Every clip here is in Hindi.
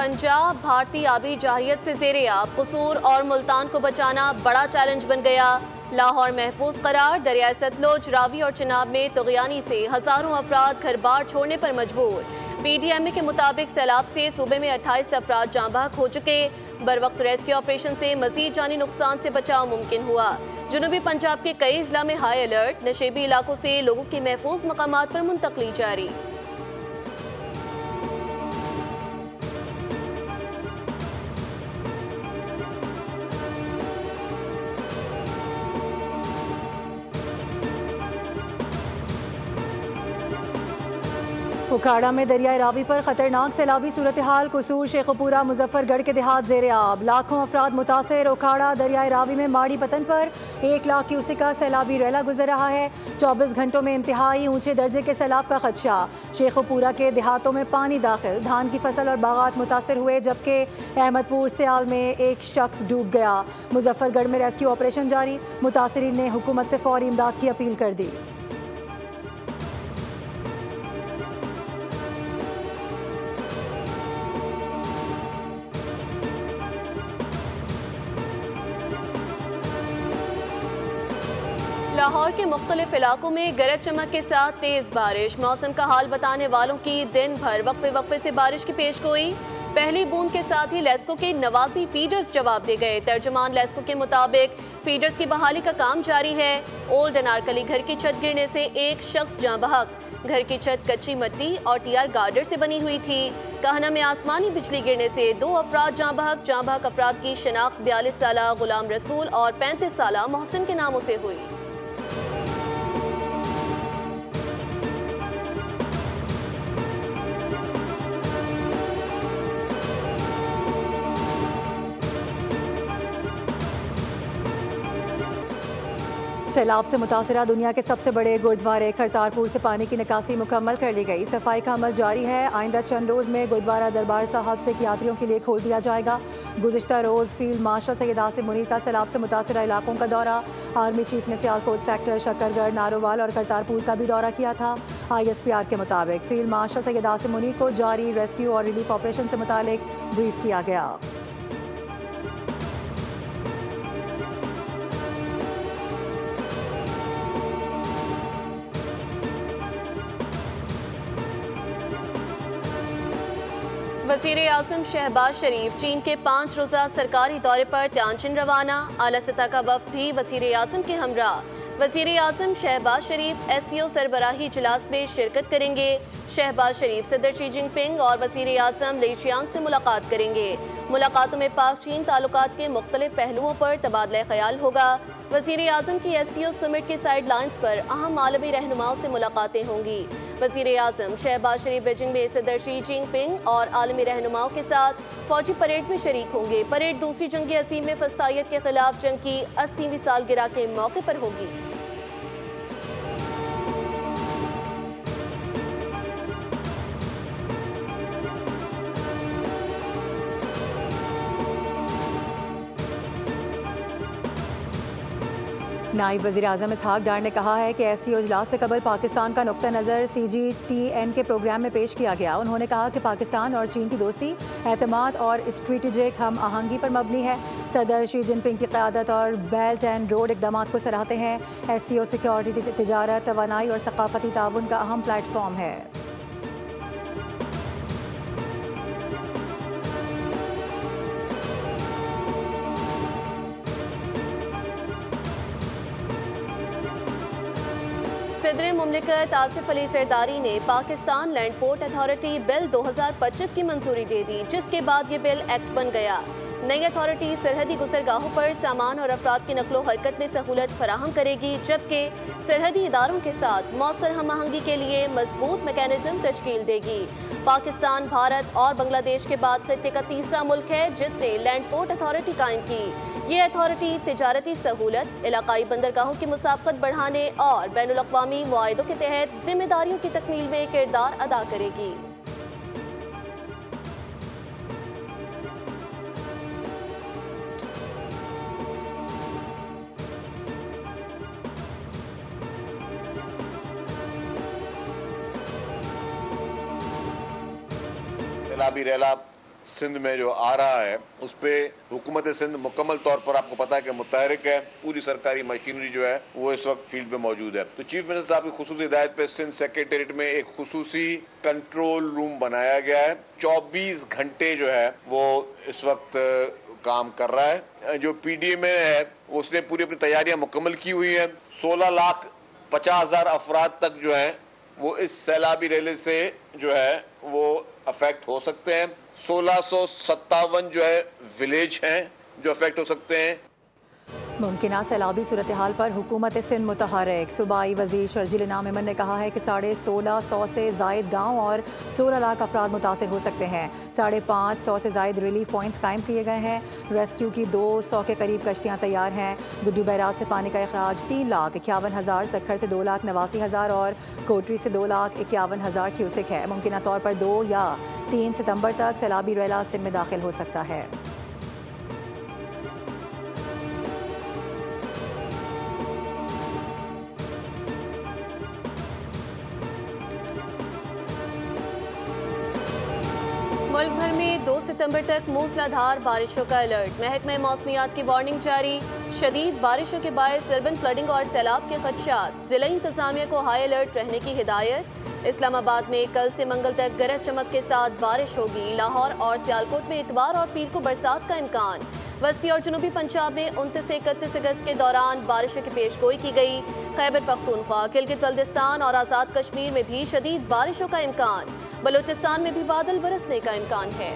पंजाब भारतीय आबी जाहियत से ज़ेरे आब, कसूर और मुल्तान को बचाना बड़ा चैलेंज बन गया। लाहौर महफूज करार, दरियाए सतलुज, रावी और चिनाब में तुग़यानी से हज़ारों अफराद घर बार छोड़ने पर मजबूर। PDMA के मुताबिक सैलाब से सूबे में 28 अफराद जाँ बहक हो चुके। बर वक्त रेस्क्यू ऑपरेशन से मजीद जानी नुकसान से बचाव मुमकिन हुआ। जनूबी पंजाब के कई जिला में हाई अलर्ट, नशेबी इलाकों से लोगों की महफूज मकामात पर मुंतकली जारी। उखाड़ा में दरियाए रावी पर खतरनाक सैलाबी सूरत हाल, कसूर, शेखुपुरा, मुजफ्फरगढ़ के देहात ज़ेरे आब, लाखों अफराद मुतासर। उखाड़ा दरियाए रावी में माड़ी पतन पर 1 लाख क्यूसेक का सैलाबी रैला गुजर रहा है। 24 घंटों में इंतहाई ऊंचे दर्जे के सैलाब का खदशा। शेखुपुरा के देहातों में पानी दाखिल, धान की फसल और बागात मुतासर हुए, जबकि अहमदपुर सियाल में एक शख्स डूब गया। मुजफ्फरगढ़ में रेस्क्यू ऑपरेशन जारी, मुतासरीन ने हुकूमत से फौरी इमदाद की अपील कर दी। लाहौर के मुख्तलिफ इलाकों में गरज चमक के साथ तेज बारिश। मौसम का हाल बताने वालों की दिन भर वक्फे वक्फे से बारिश की पेशगोई। पहली बूंद के साथ ही लेस्को के 89 फीडर्स जवाब दे गए। तर्जुमान लेस्को के मुताबिक फीडर्स की बहाली का काम जारी है। ओल्ड अनारकली घर की छत गिरने से एक शख्स जाँ बहक। घर की छत कच्ची मिट्टी और TR गार्डर से बनी हुई थी। कहना में आसमानी बिजली गिरने से 2 अफराद जाँ बहक अफराद की शनाख्त 42 साला गुलाम रसूल और 35 साला मोहसिन के नामों से हुई। सैलाब से मुतासरा दुनिया के सबसे बड़े गुरुद्वारे करतारपुर से पानी की निकासी मुकम्मल कर ली गई। सफाई का अमल जारी है। आइंदा चंद रोज़ में गुरुद्वारा दरबार साहब सिख यात्रियों के लिए खोल दिया जाएगा। गुज़िश्ता रोज़ फील्ड मार्शल सैयद आसिम मुनीर का सैलाब से मुतासरा इलाकों का दौरा। आर्मी चीफ ने सियालकोट सेक्टर, शकरगढ़, नारोवाल और करतारपुर का भी दौरा किया था। ISPR के मुताबिक फील्ड मार्शल सैयद आसिम मुनीर को जारी रेस्क्यू और रिलीफ ऑपरेशन से मुतालिक ब्रीफ किया गया। वज़ीर आज़म शहबाज शरीफ चीन के 5 रोज़ा सरकारी दौरे पर तियानजिन रवाना। आला सतह का वफ़द भी वज़ीर आज़म के हमरा। वज़ीर आज़म शहबाज शरीफ SCO सरबराही इजलास में शिरकत करेंगे। शहबाज शरीफ सदर शी जिनपिंग और वज़ीर आज़म ली चियांग से मुलाकात करेंगे। मुलाकातों में पाक चीन ताल्लुकात के मुख्तलिफ पहलुओं पर तबादला ख्याल होगा। वज़ीर आज़म की SCO समिट की साइड लाइन्स पर अहम आलमी रहनुमाओं से मुलाकातें होंगी। वज़ीर आज़म शहबाज शरीफ बीजिंग में सदर शी जिनपिंग और आलमी रहनुमाओं के साथ फौजी परेड में शरीक होंगे। परेड दूसरी जंग अज़ीम में फस्तायत के खिलाफ जंग की 80वीं सालगिरह के मौके पर होगी। नायब वज़ीर आज़म इसहाक डार ने कहा है कि SCO इजलास से कबल पाकिस्तान का नुक्ता नज़र CGTN के प्रोग्राम में पेश किया गया। उन्होंने कहा कि पाकिस्तान और चीन की दोस्ती एतमाद और स्ट्रेटेजिक हम आहंगी पर मबनी है। सदर शी जिनपिंग की क़यादत और बेल्ट एंड रोड इक़दामात को सराहते हैं। SCO सिक्योरिटी, तिजारत, तवानाई और सकाफ़ती ताउन का अहम प्लेटफॉर्म है। सदर मुमलिकत आसिफ अली जरदारी ने Pakistan land port authority bill 2025 की मंजूरी दे दी, जिसके बाद ये बिल एक्ट बन गया। नई अथॉरिटी सरहदी गुजरगाहों पर सामान और अफराद की नकलो हरकत में सहूलत फराहम करेगी, जबकि सरहदी इदारों के साथ मौसर हम आहंगी के लिए मजबूत मैकेनिज्म तश्कील देगी। पाकिस्तान, भारत और बांग्लादेश के बाद खित्ते का तीसरा मुल्क है जिसने लैंड पोर्ट अथॉरिटी कायम की। ये अथॉरिटी तिजारती सहूलत, इलाकाई बंदरगाहों की मुसाफकत बढ़ाने और बैनुल अक़वामी मुआहिदों के तहत जिम्मेदारियों की तकमील में किरदार अदा करेगी। सैलाबी रैला सिंध में जो आ रहा है उस पर हुकूमत सिंध मुकम्मल तौर पर आपको पता है कि मुतहरिक है। पूरी सरकारी मशीनरी जो है वो इस वक्त फील्ड पे मौजूद है। तो चीफ मिनिस्टर साहब की खुसूसी हिदायत पे सिंध सेक्रेटेरिएट में एक खुसूसी कंट्रोल रूम बनाया गया है। 24 घंटे जो है वो इस वक्त काम कर रहा है। जो पीडीए में है उसने पूरी अपनी तैयारियां मुकम्मल की हुई है। 16,50,000 अफराद तक जो है वो इस सैलाबी रेले से जो है वो अफेक्ट हो सकते हैं। 1657 जो है विलेज हैं जो अफेक्ट हो सकते हैं। मुमकिना सैलाबी सूरत हाल पर हुकूमत सिंध मुतहरिक। सूबाई वजीर शर्जील इनाम मेमन ने कहा है कि 1650 से जायद गाँव और 16 लाख अफराद मुतासिर हो सकते हैं। 550 से जायद रिलीफ पॉइंट्स कायम किए गए हैं। रेस्क्यू की 200 के करीब कश्तियाँ तैयार हैं। गुड्डू बैराज से पानी का अखराज 3,51,000, सक्खर से 2,89,000 और कोटरी से 2,51,000 क्यूसिक है। मुमकिना तौर पर 2 या 3 सितंबर तक सैलाबी रेला सिंध में दाखिल हो सकता है। मुल्क भर में 2 सितंबर तक मूसलाधार बारिशों का अलर्ट। महकमे मौसमियात की वार्निंग जारी। शदीद बारिशों के बायस अर्बन फ्लडिंग और सैलाब के खदशात। जिला इंतजामिया को हाई अलर्ट रहने की हिदायत। इस्लामाबाद में कल से मंगल तक गरज चमक के साथ बारिश होगी। लाहौर और सियालकोट में इतवार और पीर को बरसात का इम्कान। वस्ती और जनूबी पंजाब में 29 से 31 अगस्त के दौरान बारिशों की पेशगोई की गई। खैबर पख्तूनख्वा, गिलगित बल्दिस्तान और आज़ाद कश्मीर में भी शदीद बारिशों का इम्कान। बलूचिस्तान में भी बादल बरसने का इम्कान है।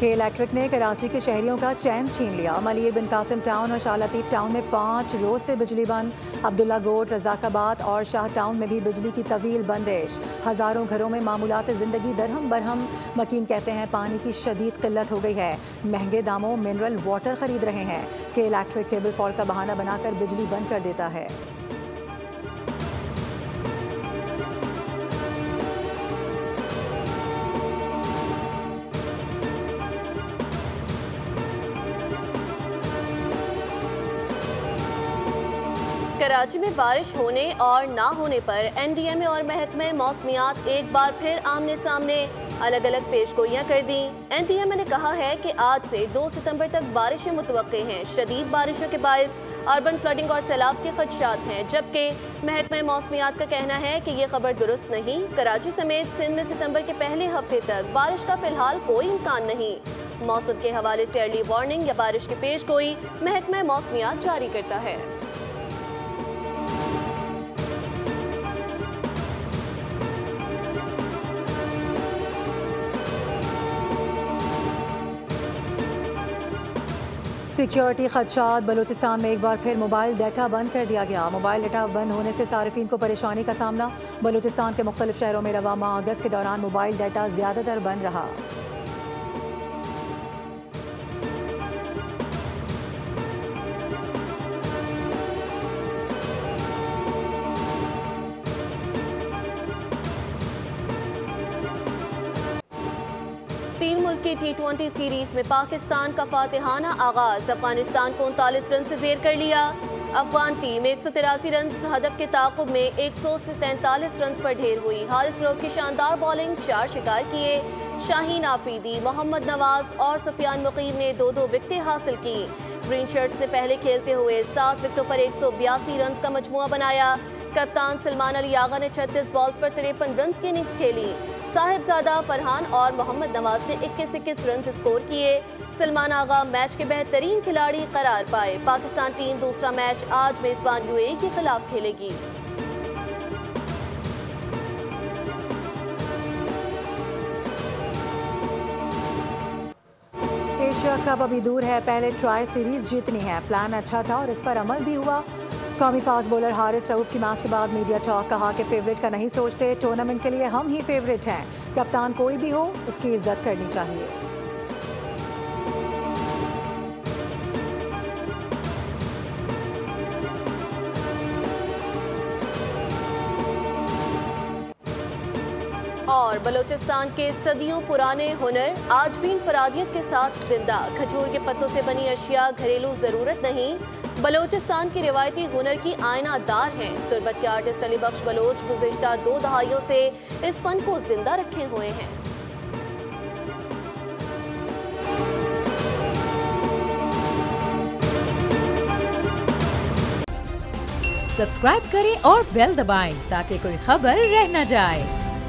के इलेक्ट्रिक ने कराची के शहरियों का चैन छीन लिया। मलिर बिन कासिम टाउन और शाह लतीफ टाउन में 5 रोज से बिजली बंद। अब्दुल्ला गोट, रजाकाबाद और शाह टाउन में भी बिजली की तवील बंदिश। हज़ारों घरों में मामूलात ज़िंदगी दरहम बरहम। मकीन कहते हैं पानी की शदीद किल्लत हो गई है। महंगे दामों मिनरल वाटर खरीद रहे हैं। के इलेक्ट्रिक केबल फॉल्ट का बहाना बनाकर बिजली बंद कर देता है। कराची में बारिश होने और ना होने पर एनडीएमए और महकमे मौसमियात एक बार फिर आमने सामने अलग अलग पेशगोइयां कर दी। एनडीएमए ने कहा है कि आज से 2 सितंबर तक बारिशें मुतवक्के हैं। शदीद बारिशों के बायस अर्बन फ्लडिंग और सैलाब के खदशात हैं, जबकि महकमे मौसमियात का कहना है कि ये खबर दुरुस्त नहीं। कराची समेत सिंध में सितंबर के पहले हफ्ते तक बारिश का फिलहाल कोई इम्कान नहीं। मौसम के हवाले से अर्ली वार्निंग या बारिश की पेशगोई महकमा मौसमियात जारी करता है। सिक्योरिटी खदशात। बलूचिस्तान में एक बार फिर मोबाइल डाटा बंद कर दिया गया। मोबाइल डाटा बंद होने से सार्फिन को परेशानी का सामना। बलूचिस्तान के मुख्तलिफ शहरों में रवा माह अगस्त के दौरान मोबाइल डाटा ज़्यादातर बंद रहा। तीन मुल्क की T20 सीरीज में पाकिस्तान का फातिहाना आगाज। अफगानिस्तान को 39 रन से जेर कर लिया। अफगान टीम 183 रन हदफ के ताक़ुब में 143 रन पर ढेर हुई। हारिस रऊफ की शानदार बॉलिंग, 4 शिकार किए। शाहीन आफरीदी, मोहम्मद नवाज और सुफियान मुकीम ने 2-2 विकेटें हासिल की। ग्रीन शर्ट्स ने पहले खेलते हुए 7 विकेटों पर 182 रन का मजमुआ बनाया। कप्तान सलमान अली आगा ने 36 बॉल्स पर 53 रन की इनिंग्स खेली। साहिबजादा, फरहान और मोहम्मद नवाज ने 21-21 रन स्कोर किए। सलमान आगा मैच के बेहतरीन खिलाड़ी करार पाए। पाकिस्तान टीम दूसरा मैच आज मेजबान यूएई के खिलाफ खेलेगी। एशिया कप अभी दूर है, पहले ट्राई सीरीज जीतनी है। प्लान अच्छा था और इस पर अमल भी हुआ। कौमी फास्ट बॉलर हारिस रऊफ की मैच के बाद मीडिया टॉक। कहा कि फेवरेट का नहीं सोचते, टूर्नामेंट के लिए हम ही फेवरेट हैं। कप्तान कोई भी हो उसकी इज्जत करनी चाहिए। और और बलूचिस्तान के सदियों पुराने हुनर आज भी इनफरादियत के साथ जिंदा। खजूर के पत्तों से बनी अशिया घरेलू जरूरत नहीं, बलूचिस्तान की रिवायती हुनर की आयनादार हैं। तुर्बत के आर्टिस्ट अली बख्श बलोच गुज़िश्ता 2 दहाइयों से इस फन को जिंदा रखे हुए हैं। सब्सक्राइब करें और बेल दबाएं ताकि कोई खबर रह न जाए।